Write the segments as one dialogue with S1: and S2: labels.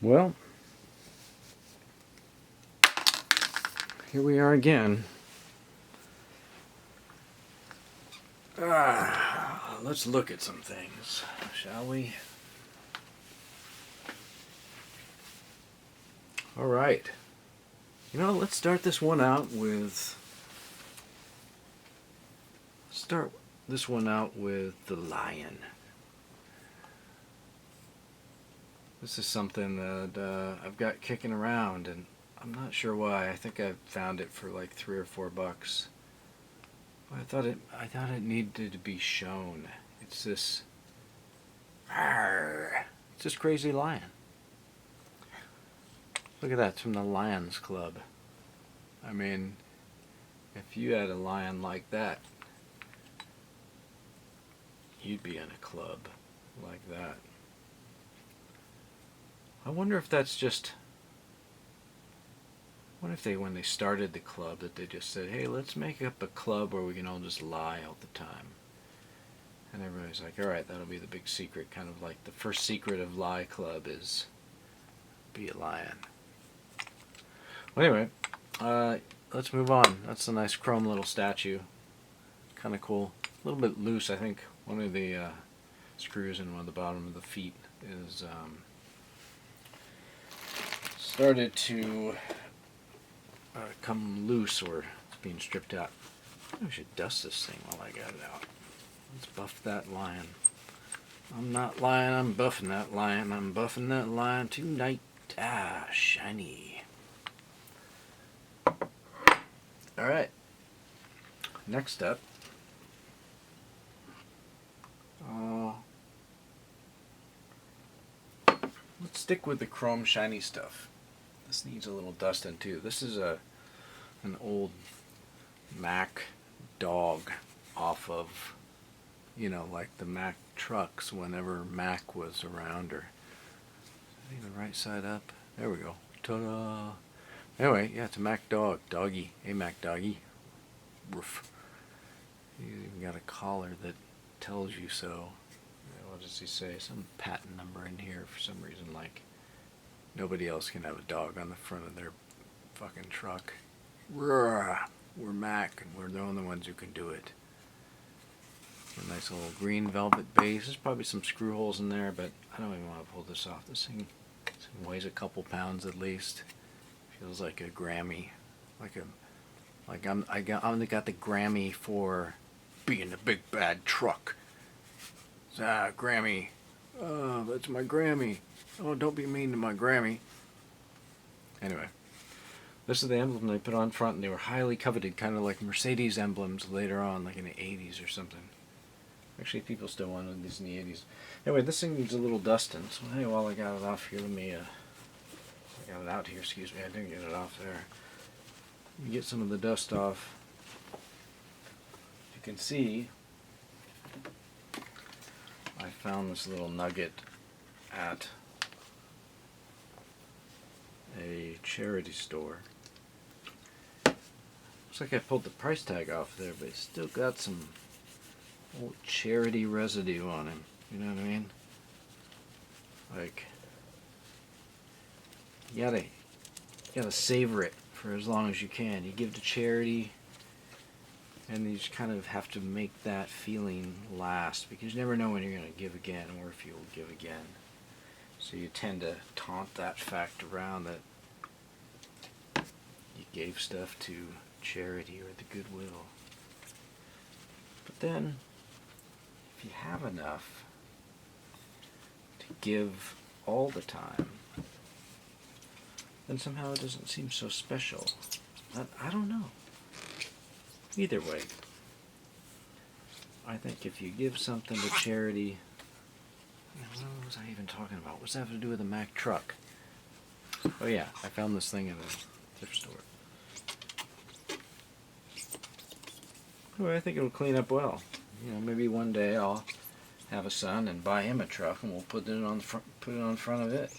S1: Well, here we are again. Let's look at some things, shall we? All right. Let's start this one out with... the lion. This is something that I've got kicking around, and I'm not sure why. I think I found it for like $3 or $4. But I thought it needed to be shown. It's this crazy lion. Look at that, it's from the Lions Club. I mean, if you had a lion like that, you'd be in a club like that. I wonder if that's just... What if when they started the club, that they just said, hey, let's make up a club where we can all just lie all the time. And everybody's like, alright, that'll be the big secret. Kind of like the first secret of Lie Club is be a lion. Well, anyway, let's move on. That's a nice chrome little statue. Kind of cool. A little bit loose. I think one of the screws in one of the bottom of the feet is started to come loose, or it's being stripped out. I should dust this thing while I got it out. Let's buff that lion. I'm not lying, I'm buffing that lion. I'm buffing that lion tonight. Shiny. Alright. Next up. Let's stick with the chrome shiny stuff. This needs a little dusting too. This is an old Mack dog off of, like the Mack trucks whenever Mack was around. Or I think the right side up. There we go. Ta-da! Anyway, yeah, it's a Mack dog. Doggy. Hey, Mack doggy. Roof. He's even got a collar that tells you so. What does he say? Some patent number in here for some reason, like nobody else can have a dog on the front of their fucking truck. We're Mack, and we're the only ones who can do it. A nice little green velvet base. There's probably some screw holes in there, but I don't even want to pull this off. This thing weighs a couple pounds at least. Feels like a Grammy. I got the Grammy for being a big bad truck. Grammy. Oh, that's my Grammy. Oh, don't be mean to my Grammy. Anyway, this is the emblem they put on front, and they were highly coveted, kind of like Mercedes emblems later on, like in the 80s or something. Actually, people still wanted these in the 80s. Anyway, this thing needs a little dusting, so hey, while I got it off here, I got it out here, excuse me, I didn't get it off there. Let me get some of the dust off. You can see I found this little nugget at a charity store. Looks like I pulled the price tag off there, but it's still got some old charity residue on him. You know what I mean? Like, you gotta savor it for as long as you can. You give to charity, and you just kind of have to make that feeling last, because you never know when you're going to give again, or if you'll give again. So you tend to taunt that fact around that you gave stuff to charity or the goodwill. But then, if you have enough to give all the time, then somehow it doesn't seem so special. I don't know. Either way, I think if you give something to charity... What was I even talking about? What's that have to do with a Mack truck? Oh yeah, I found this thing in a thrift store. Anyway, I think it'll clean up well. Maybe one day I'll have a son and buy him a truck, and we'll put it on front of it.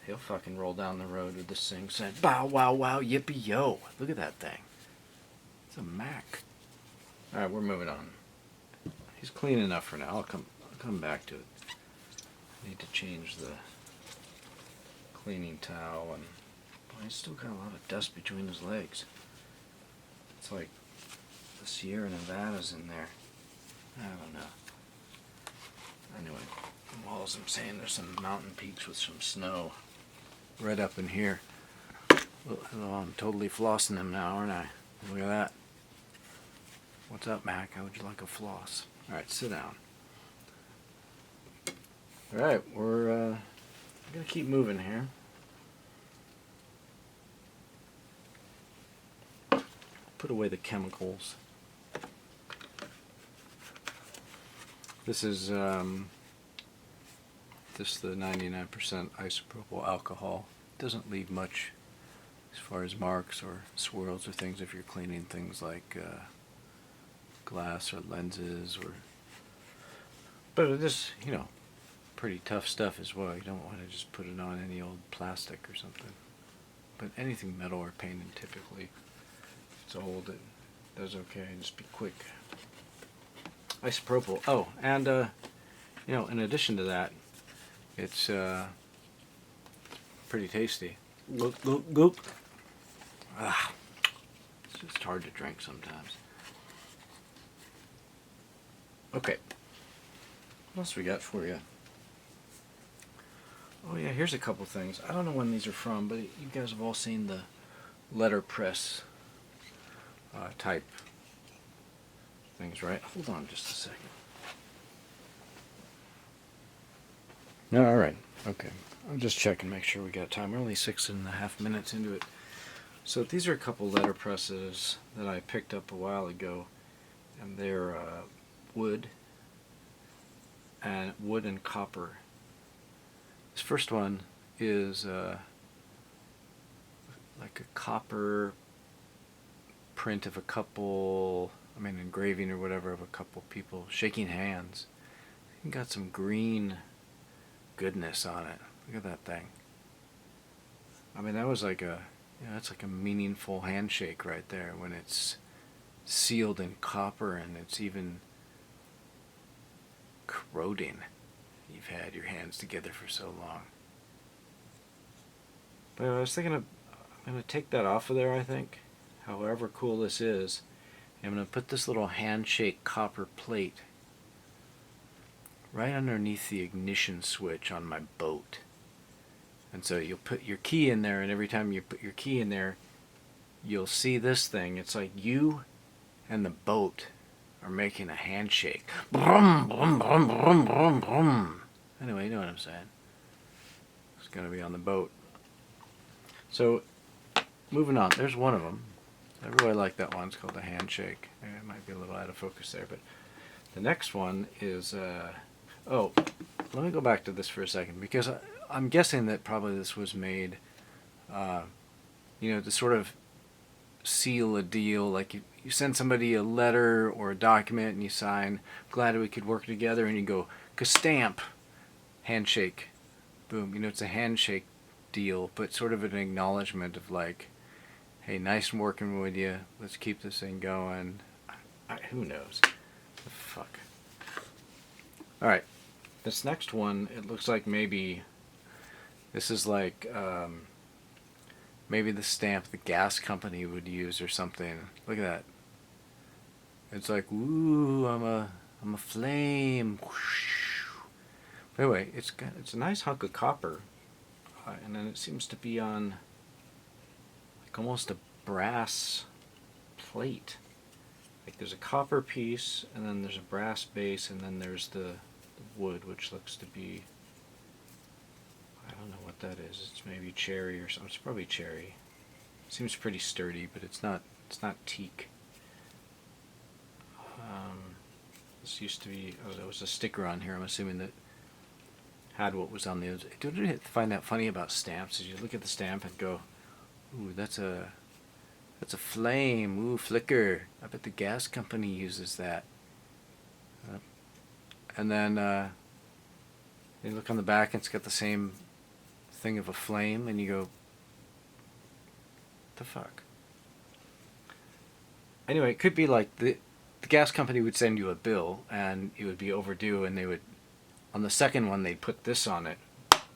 S1: He'll fucking roll down the road with this thing saying, "Bow wow wow yippee yo!" Look at that thing. It's a Mack. Alright, we're moving on. He's clean enough for now. I'll come back to it. I need to change the cleaning towel, and boy, he's still got a lot of dust between his legs. It's like the Sierra Nevadas in there. I don't know. Anyway, the walls, I'm saying there's some mountain peaks with some snow right up in here. Oh, I'm totally flossing them now, aren't I? Look at that. What's up, Mac? How would you like a floss? Alright, sit down. Alright, we're gonna keep moving here. Put away the chemicals. This is just the 99% isopropyl alcohol. Doesn't leave much as far as marks or swirls or things if you're cleaning things like glass or lenses, or. But it is, you know, pretty tough stuff as well. You don't want to just put it on any old plastic or something. But anything metal or painted, typically, if it's old, it does okay. Just be quick. Isopropyl. Oh, and you know, in addition to that, it's pretty tasty. Goop, goop, goop. Ah, it's just hard to drink sometimes. Okay. What else we got for you? Oh yeah, here's a couple things. I don't know when these are from, but you guys have all seen the letterpress type things, right? Hold on just a second. No, all right. Okay. I'm just checking, make sure we got time. We're only 6.5 minutes into it. So these are a couple letterpresses that I picked up a while ago, and they're wood and copper. This first one is like a copper print of a couple, engraving or whatever, of a couple people shaking hands. It got some green goodness on it. Look at that thing. That was like that's like a meaningful handshake right there when it's sealed in copper and it's even corroding. You've had your hands together for so long. But I was thinking I'm going to take that off of there, I think. However cool this is. I'm going to put this little handshake copper plate right underneath the ignition switch on my boat. And so you'll put your key in there, and every time you put your key in there, you'll see this thing. It's like you and the boat are making a handshake. Brum, brum, brum, brum, brum, brum. Anyway, you know what I'm saying. It's going to be on the boat. So, moving on. There's one of them. I really like that one. It's called the Handshake. It might be a little out of focus there, but the next one is... oh, let me go back to this for a second, because I'm guessing that probably this was made, to sort of seal a deal. Like you send somebody a letter or a document and you sign, glad we could work together, and you go, stamp, handshake, boom. It's a handshake deal, but sort of an acknowledgement of like, hey, nice working with you. Let's keep this thing going. Who knows? The fuck. All right. This next one, it looks like maybe this is like maybe the stamp the gas company would use or something. Look at that. It's like, ooh, I'm a flame. But anyway, it's a nice hunk of copper, and then it seems to be on like almost a brass plate. Like there's a copper piece, and then there's a brass base, and then there's the wood, which looks to be, I don't know what that is. It's maybe cherry or something. It's probably cherry. Seems pretty sturdy, but it's not teak. This used to be, there was a sticker on here, I'm assuming, that had what was on the other. Don't you find that funny about stamps? Is you look at the stamp and go, ooh, that's a flame, ooh, flicker. I bet the gas company uses that. And then you look on the back and it's got the same thing of a flame, and you go, what the fuck? Anyway, it could be like the gas company would send you a bill and it would be overdue, and they would, on the second one, they'd put this on it.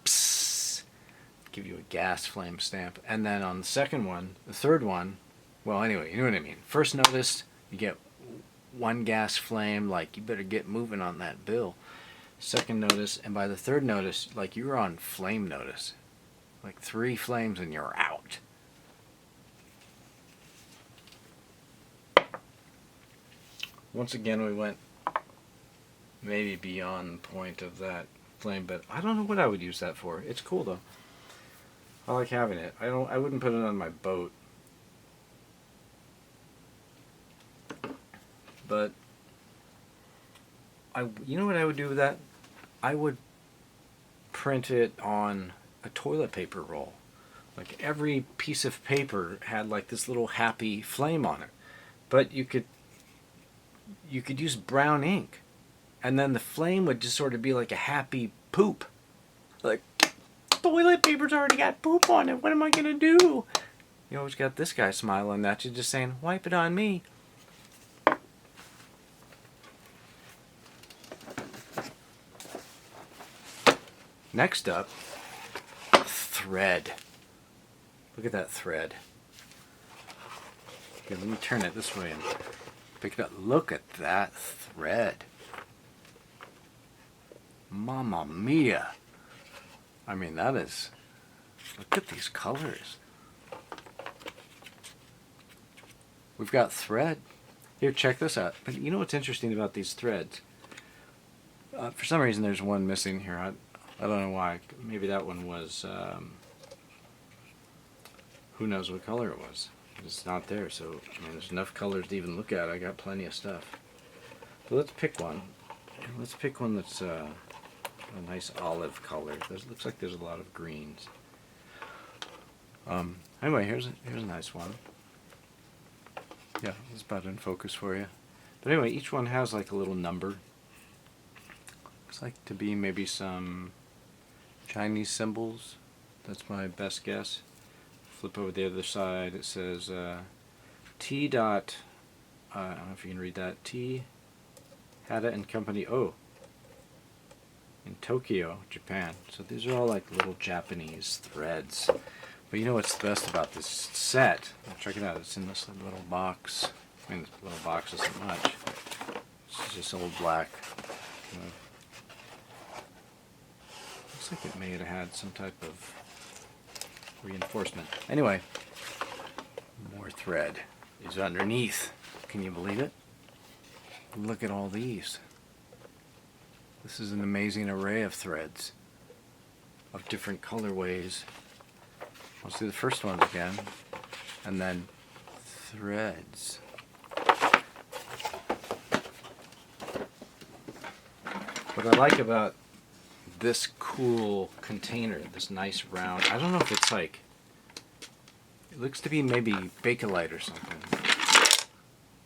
S1: Psst, give you a gas flame stamp. And then on the second one, the third one, well, anyway, you know what I mean. First notice, you get one gas flame, like you better get moving on that bill. Second notice, and by the third notice, like you're on flame notice. Like 3 flames and you're out. Once again, we went maybe beyond the point of that flame, but I don't know what I would use that for. It's cool though. I like having it. I wouldn't put it on my boat. But you know what I would do with that? I would print it on a toilet paper roll. Like every piece of paper had like this little happy flame on it. But you could use brown ink, and then the flame would just sort of be like a happy poop. Like, toilet paper's already got poop on it. What am I gonna do? You always got this guy smiling at you, just saying, "Wipe it on me." Next up, thread. Look at that thread. Okay, let me turn it this way and pick it up. Look at that thread. Mamma mia. I mean, that is... Look at these colors. We've got thread. Here, check this out. But you know what's interesting about these threads? For some reason, there's one missing here. I don't know why. Maybe that one was... who knows what color it was. It's not there, so I mean, there's enough colors to even look at. I got plenty of stuff. So let's pick one. Let's pick one that's a nice olive color. Looks like there's a lot of greens. Anyway, here's a nice one. Yeah, it's about in focus for you. But anyway, each one has like a little number. Looks like to be maybe some Chinese symbols. That's my best guess. Flip over the other side. It says T. Dot. I don't know if you can read that. T. Hada and Company O. In Tokyo, Japan. So these are all like little Japanese threads. But you know what's the best about this set? Check it out. It's in this little box. I mean, this little box isn't much. This is just old black. Looks like it may have had some type of reinforcement. Anyway, more thread is underneath. Can you believe it? Look at all these. This is an amazing array of threads of different colorways. Let's do the first one again, and then threads. What I like about this cool container, this nice round, I don't know if it's like, it looks to be maybe Bakelite or something.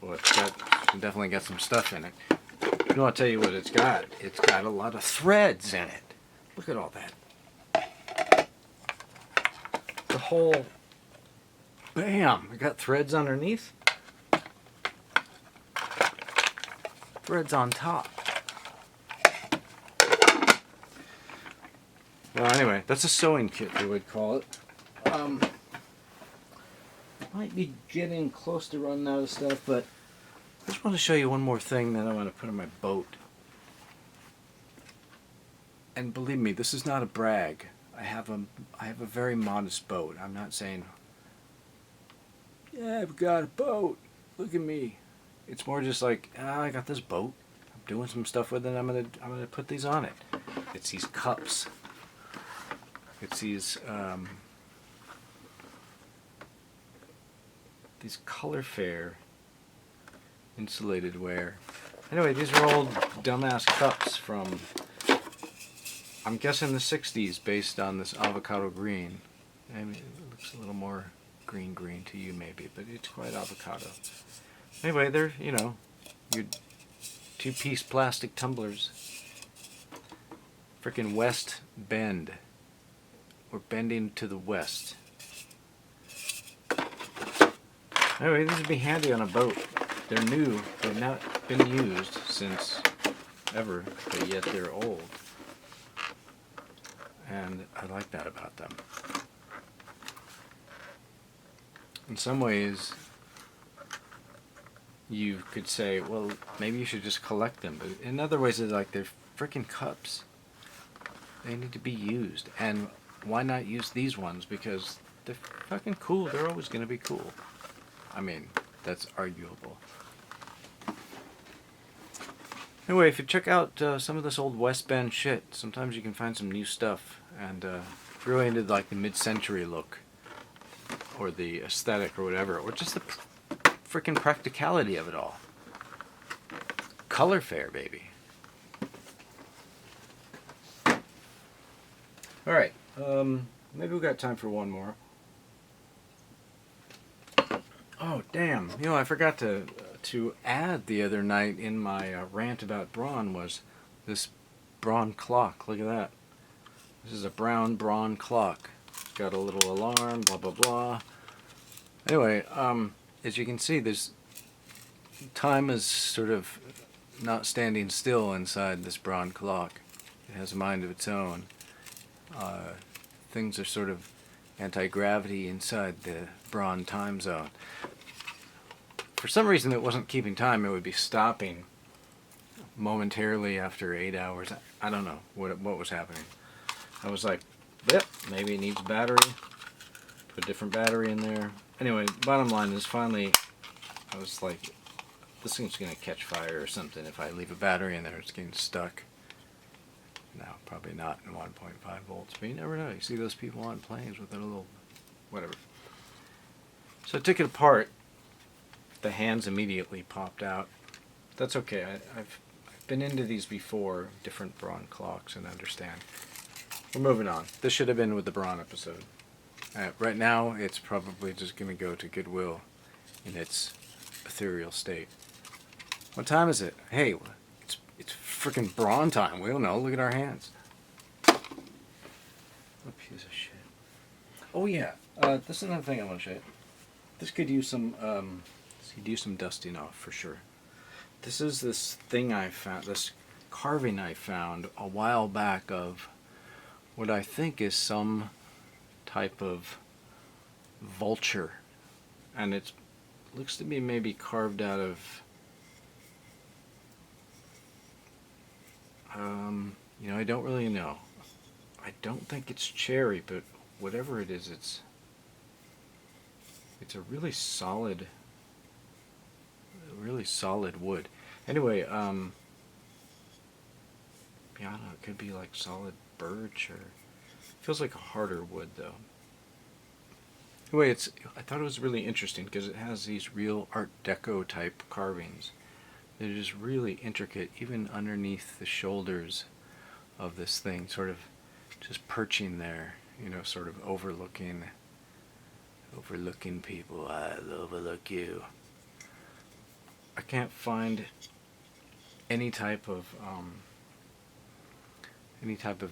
S1: Well, it's definitely got some stuff in it. You know, I'll tell you what it's got. It's got a lot of threads in it. Look at all that. The whole, bam, I got threads underneath. Threads on top. Well, anyway, that's a sewing kit, they would call it. Might be getting close to running out of stuff, but I just want to show you one more thing that I want to put on my boat. And believe me, this is not a brag. I have a very modest boat. I'm not saying, yeah, I've got a boat. Look at me. It's more just like, I got this boat. I'm doing some stuff with it. I'm gonna put these on it. It's these cups. It's these color fair insulated ware. Anyway, these are old dumbass cups from, I'm guessing, the 60s, based on this avocado green. I mean, it looks a little more green to you maybe, but it's quite avocado. Anyway, they're, you know, your 2-piece plastic tumblers. Frickin' West Bend. We're bending to the west. Anyway, these would be handy on a boat. They're new. They've not been used since ever, but yet they're old. And I like that about them. in some ways, you could say, well, maybe you should just collect them. But in other ways, it's like they're freaking cups. They need to be used. And why not use these ones? Because they're fucking cool. They're always going to be cool. I mean, that's arguable. Anyway, if you check out some of this old West Bend shit, sometimes you can find some new stuff. And if you're really into like the mid-century look, or the aesthetic, or whatever, or just the freaking practicality of it all. Color fair, baby. Alright, maybe we got time for one more. Oh, damn. You know, I forgot to add the other night in my rant about Braun was this Braun Clock. Look at that. This is a brown Braun Clock. It's got a little alarm, blah, blah, blah. Anyway, as you can see, there's time is sort of not standing still inside this Braun Clock. It has a mind of its own. Things are sort of anti-gravity inside the Braun time zone. For some reason it wasn't keeping time. It would be stopping momentarily after 8 hours. I don't know what was happening. I was like, yep, maybe it needs a battery. Put a different battery in there. Anyway, bottom line is finally I was like, this thing's going to catch fire or something. If I leave a battery in there, it's getting stuck. No, probably not in 1.5 volts, but you never know. You see those people on planes with a little whatever. So I took it apart. The hands immediately popped out. That's okay. I've been into these before, different Braun clocks, and understand. We're moving on. This should have been with the Braun episode. Right now, it's probably just going to go to Goodwill in its ethereal state. What time is it? Hey, it's freaking Braun time. We don't know. Look at our hands. A piece of shit. Oh yeah, this is another thing I want to show you. This could use some dusting off for sure. This is this thing I found, this carving I found a while back of what I think is some type of vulture, and it looks to be maybe carved out of I don't really know. I don't think it's cherry, but whatever it is, it's a really solid wood. Anyway, yeah, I don't know, it could be like solid birch, or feels like a harder wood though. Anyway, I thought it was really interesting because it has these real Art Deco type carvings. They're just really intricate, even underneath the shoulders of this thing, sort of just perching there, sort of overlooking people. I'll overlook you. I can't find any type of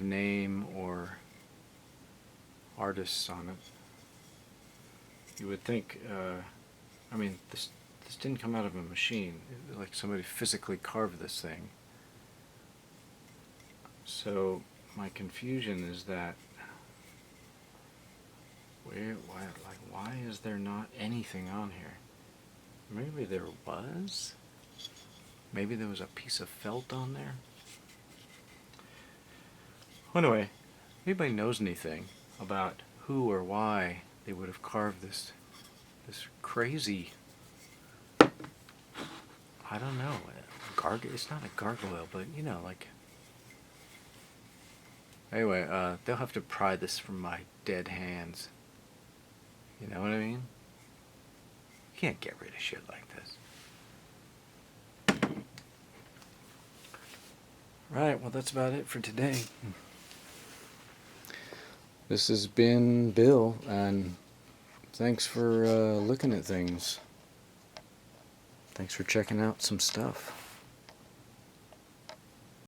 S1: name or artists on it. You would think, this didn't come out of a machine. Like somebody physically carved this thing. So my confusion is that why is there not anything on here? Maybe there was. Maybe there was a piece of felt on there. Anyway, if anybody knows anything about who or why they would have carved this crazy, I don't know, it's not a gargoyle, but like, anyway, they'll have to pry this from my dead hands. You know what I mean? You can't get rid of shit like this. Right, well, that's about it for today. This has been Bill, and thanks for looking at things. Thanks for checking out some stuff.